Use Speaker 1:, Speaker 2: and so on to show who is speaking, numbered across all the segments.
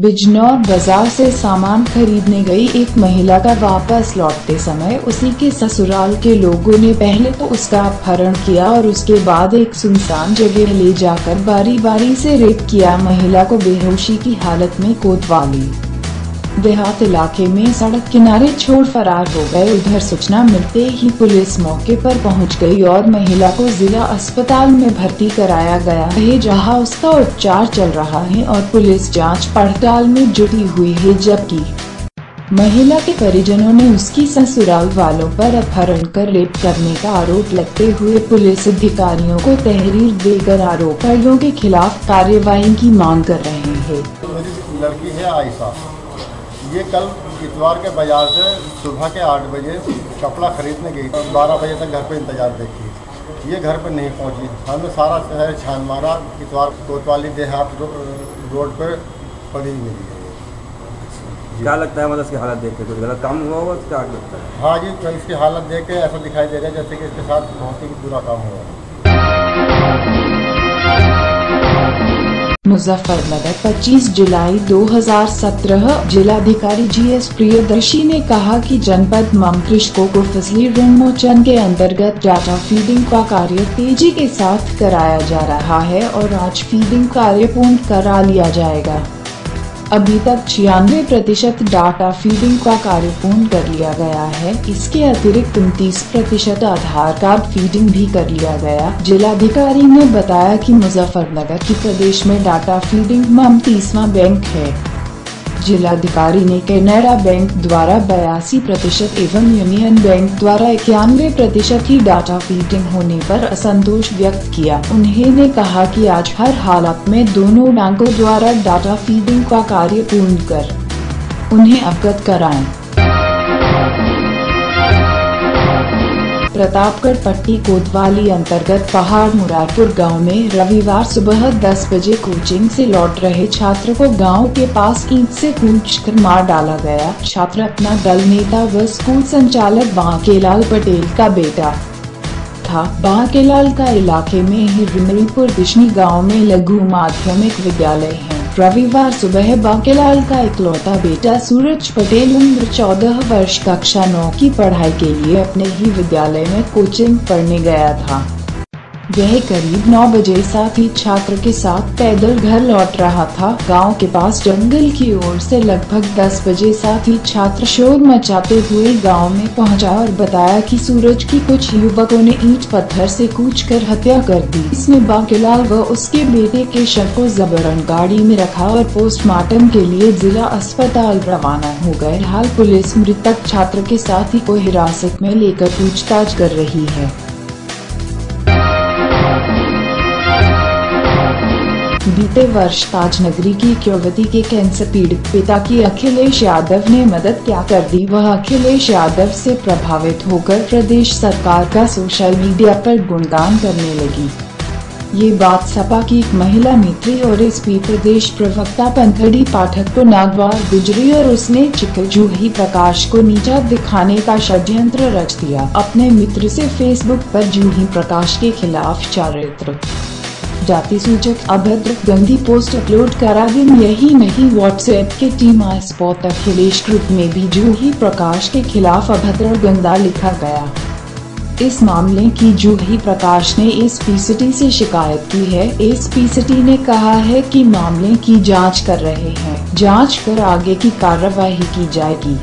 Speaker 1: बिजनौर बाजार से सामान खरीदने गई एक महिला का वापस लौटते समय उसी के ससुराल के लोगों ने पहले तो उसका अपहरण किया और उसके बाद एक सुनसान जगह ले जाकर बारी बारी से रेप किया। महिला को बेहोशी की हालत में कोतवाली देहात इलाके में सड़क किनारे छोड़ फरार हो गए। उधर सूचना मिलते ही पुलिस मौके पर पहुंच गई और महिला को जिला अस्पताल में भर्ती कराया गया है, जहां उसका उपचार चल रहा है और पुलिस जांच पड़ताल में जुटी हुई है। जबकि महिला के परिजनों ने उसकी ससुराल वालों पर अपहरण कर रेप करने का आरोप लगते हुए पुलिस अधिकारियों को तहरीर देकर आरोपियों के खिलाफ कार्यवाही की मांग कर रहे हैं।
Speaker 2: लड़की है आयशा, ये कल इतवार के बाजार से सुबह के 8 बजे कपड़ा खरीदने गई और 12 बजे तक घर पे इंतजार देखी। ये घर पे नहीं पहुंची। हमने सारा शहर छान मारा। इतवार कोतवाली देहात रोड पे पड़ी हुई है।
Speaker 3: क्या लगता है, मतलब इसकी हालत देख के कुछ गलत काम हुआ होगा? क्या लगता है?
Speaker 2: हाँ जी, तो इसकी हालत देख के ऐसा दिखाई दे रहा है जैसे कि इसके साथ बहुत ही बुरा काम हुआ।
Speaker 1: मुजफ्फरनगर 25 जुलाई 2017। जिलाधिकारी GS प्रियदर्शी ने कहा कि जनपद ममकृषकों को फसली ऋण मोचन के अंतर्गत डाटा फीडिंग का कार्य तेजी के साथ कराया जा रहा है और आज फीडिंग कार्य पूर्ण करा लिया जाएगा। अभी तक 96% डाटा फीडिंग का कार्य पूर्ण कर लिया गया है। इसके अतिरिक्त 29% आधार कार्ड फीडिंग भी कर लिया गया। जिलाधिकारी ने बताया कि मुजफ्फरनगर की प्रदेश में डाटा फीडिंग में 30वां बैंक है। जिलाधिकारी ने कैनरा बैंक द्वारा 82% एवं यूनियन बैंक द्वारा 91% ही डाटा फीडिंग होने पर असंतोष व्यक्त किया। उन्होंने कहा कि आज हर हालत में दोनों बैंकों द्वारा डाटा फीडिंग का कार्य पूर्ण कर उन्हें अवगत कराएं। प्रतापगढ़ पट्टी कोतवाली अंतर्गत पहाड़ मुरारपुर गांव में रविवार सुबह 10 बजे कोचिंग से लौट रहे छात्र को गांव के पास ईंट से कूचकर मार डाला गया। छात्र अपना दल नेता व स्कूल संचालक बांकेलाल पटेल का बेटा था। बांकेलाल का इलाके में ही रिमलपुर दिशनी गाँव में लघु माध्यमिक विद्यालय है। रविवार सुबह बांकेलाल का इकलौता बेटा सूरज पटेल उम्र 14 वर्ष कक्षा 9 की पढ़ाई के लिए अपने ही विद्यालय में कोचिंग पढ़ने गया था। वह करीब 9 बजे साथी छात्र के साथ पैदल घर लौट रहा था। गांव के पास जंगल की ओर से लगभग 10 बजे साथी छात्र शोर मचाते हुए गांव में पहुंचा और बताया कि सूरज की कुछ युवकों ने ईंट पत्थर से कूचकर हत्या कर दी। इसने बांकेलाल व उसके बेटे के शव को जबरन गाड़ी में रखा और पोस्टमार्टम के लिए जिला अस्पताल रवाना हो गए। हाल पुलिस मृतक छात्र के साथी को हिरासत में लेकर पूछताछ कर रही है। बीते वर्ष ताजनगरी की एक युवती के कैंसर पीड़ित पिता की अखिलेश यादव ने मदद क्या कर दी। वह अखिलेश यादव से प्रभावित होकर प्रदेश सरकार का सोशल मीडिया पर गुणगान करने लगी। ये बात सपा की एक महिला मित्री और SP प्रदेश प्रवक्ता पंकड़ी पाठक को नागवार गुजरी और उसने चिकल जूही प्रकाश को नीचा दिखाने का षड्यंत्र रच दिया। अपने मित्र से फेसबुक पर जूही प्रकाश के खिलाफ चारित्र जाति सूचक अभद्र गंदी पोस्ट अपलोड करा दी। यही नहीं, व्हाट्सएप के टीम स्पॉट अखिलेश ग्रुप में भी जूही प्रकाश के खिलाफ अभद्र और गंदा लिखा गया। इस मामले की जूही प्रकाश ने SP सिटी से शिकायत की है। SP सिटी ने कहा है कि मामले की जांच कर रहे हैं। जांच कर आगे की कार्रवाई की जाएगी।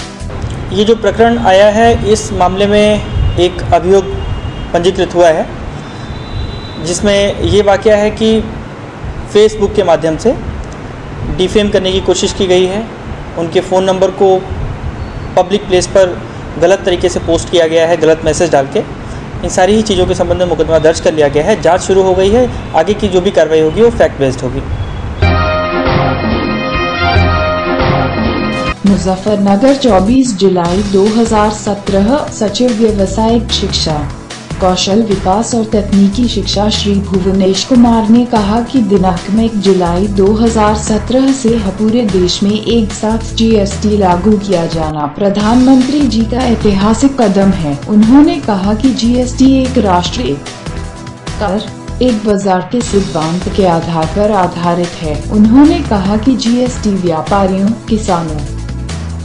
Speaker 4: ये जो प्रकरण आया है, इस मामले में एक अभियोग पंजीकृत हुआ है, जिसमें ये वाकया है कि फेसबुक के माध्यम से डिफेम करने की कोशिश की गई है। उनके फ़ोन नंबर को पब्लिक प्लेस पर गलत तरीके से पोस्ट किया गया है, गलत मैसेज डाल के। इन सारी ही चीज़ों के संबंध में मुकदमा दर्ज कर लिया गया है। जांच शुरू हो गई है। आगे की जो भी कार्रवाई होगी वो फैक्ट बेस्ड होगी।
Speaker 1: मुजफ्फरनगर 24 जुलाई 2017। सचिव व्यवसायिक शिक्षा, कौशल विकास और तकनीकी शिक्षा श्री भुवनेश कुमार ने कहा कि दिनांक 1 जुलाई 2017 से पूरे देश में एक साथ GST लागू किया जाना प्रधानमंत्री जी का ऐतिहासिक कदम है। उन्होंने कहा कि GST एक राष्ट्रीय कर एक बाजार के सिद्धांत के आधार पर आधारित है। उन्होंने कहा कि जीएसटी व्यापारियों, किसानों,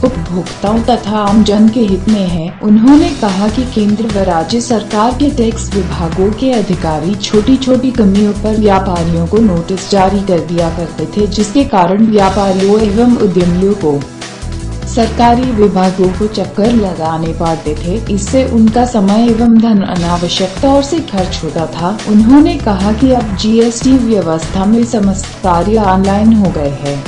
Speaker 1: उपभोक्ताओं तथा आम जन के हित में है। उन्होंने कहा कि केंद्र व राज्य सरकार के टैक्स विभागों के अधिकारी छोटी छोटी कमियों पर व्यापारियों को नोटिस जारी कर दिया करते थे, जिसके कारण व्यापारियों एवं उद्यमियों को सरकारी विभागों को चक्कर लगाने पड़ते थे। इससे उनका समय एवं धन अनावश्यक तौर से खर्च होता था। उन्होंने कहा कि अब जीएसटी व्यवस्था में समस्त कार्य ऑनलाइन हो गए हैं।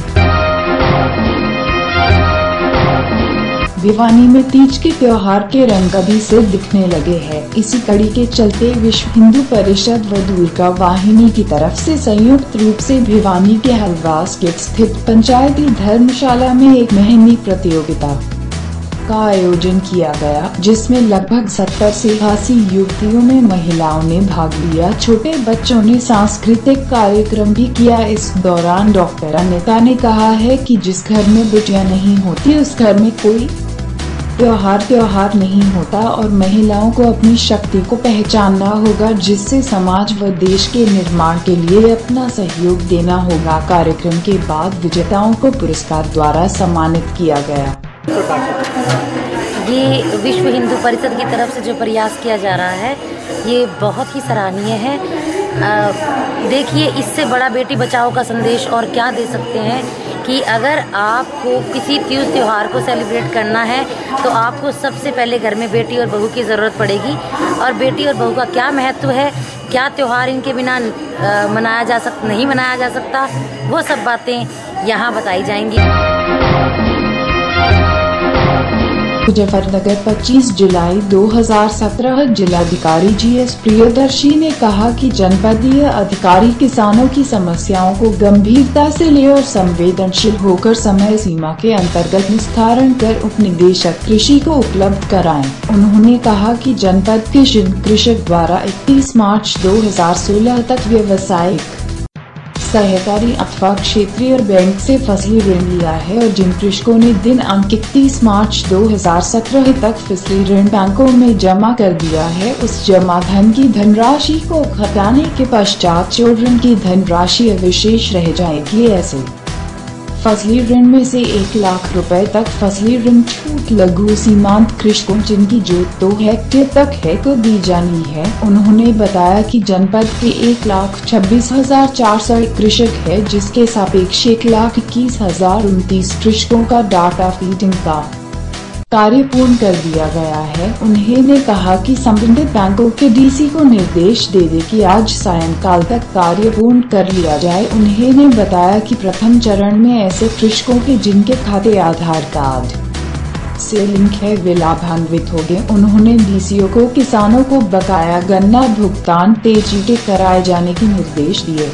Speaker 1: भिवानी में तीज के त्योहार के रंग अभी से दिखने लगे हैं। इसी कड़ी के चलते विश्व हिंदू परिषद व दुर्गा वाहिनी की तरफ से संयुक्त रूप से भिवानी के हलवास गेट स्थित पंचायती धर्मशाला में एक मेहंदी प्रतियोगिता का आयोजन किया गया, जिसमें लगभग 70 से 80 युवतियों में महिलाओं ने भाग लिया। छोटे बच्चों ने सांस्कृतिक कार्यक्रम भी किया। इस दौरान डॉक्टर अनिता ने कहा है कि जिस घर में बेटियां नहीं होती उस घर में कोई त्योहार नहीं होता और महिलाओं को अपनी शक्ति को पहचानना होगा, जिससे समाज व देश के निर्माण के लिए अपना सहयोग देना होगा। कार्यक्रम के बाद विजेताओं को पुरस्कार द्वारा सम्मानित किया गया।
Speaker 5: ये विश्व हिंदू परिषद की तरफ से जो प्रयास किया जा रहा है ये बहुत ही सराहनीय है। देखिए, इससे बड़ा बेटी बचाओ का संदेश और क्या दे सकते हैं कि अगर आपको किसी तीज त्योहार को सेलिब्रेट करना है तो आपको सबसे पहले घर में बेटी और बहू की ज़रूरत पड़ेगी। और बेटी और बहू का क्या महत्व है, क्या त्योहार इनके बिना नहीं मनाया जा सकता, वो सब बातें यहाँ बताई जाएंगी।
Speaker 1: मुजफ्फरनगर 25 जुलाई 2017 जिलाधिकारी जीएस प्रियदर्शी ने कहा कि जनपदीय अधिकारी किसानों की समस्याओं को गंभीरता से ले और संवेदनशील होकर समय सीमा के अंतर्गत निस्तारण कर उपनिदेशक कृषि को उपलब्ध कराएं। उन्होंने कहा कि जनपद के जिन कृषक द्वारा 31 मार्च 2016 तक व्यवसायिक, सहकारी अथवा क्षेत्रीय बैंक से फसली ऋण लिया है और जिन कृषकों ने दिनांक 31 मार्च 2017 तक फसली ऋण बैंकों में जमा कर दिया है, उस जमा धन की धनराशि को घटाने के पश्चात जो ऋण की धनराशि अवशेष रह जाएगी, ऐसे फसली ऋण में से 1 लाख रुपए तक फसली ऋण छूट लघु सीमांत कृषकों जिनकी जोत 2 हेक्टेयर तक है को दी जानी है। उन्होंने बताया कि जनपद के 1,26,400 कृषक है, जिसके सापेक्ष 1,21,029 कृषकों का डाटा फीडिंग का कार्य पूर्ण कर दिया गया है। उन्होंने कहा कि संबंधित बैंकों के डीसी को निर्देश दे कि आज सायंकाल तक कार्य पूर्ण कर लिया जाए। उन्होंने बताया कि प्रथम चरण में ऐसे कृषकों के जिनके खाते आधार कार्ड से लिंक है वे लाभान्वित होंगे। उन्होंने डीसीओ को किसानों को बकाया गन्ना भुगतान तेजी से कराए जाने के निर्देश दिए।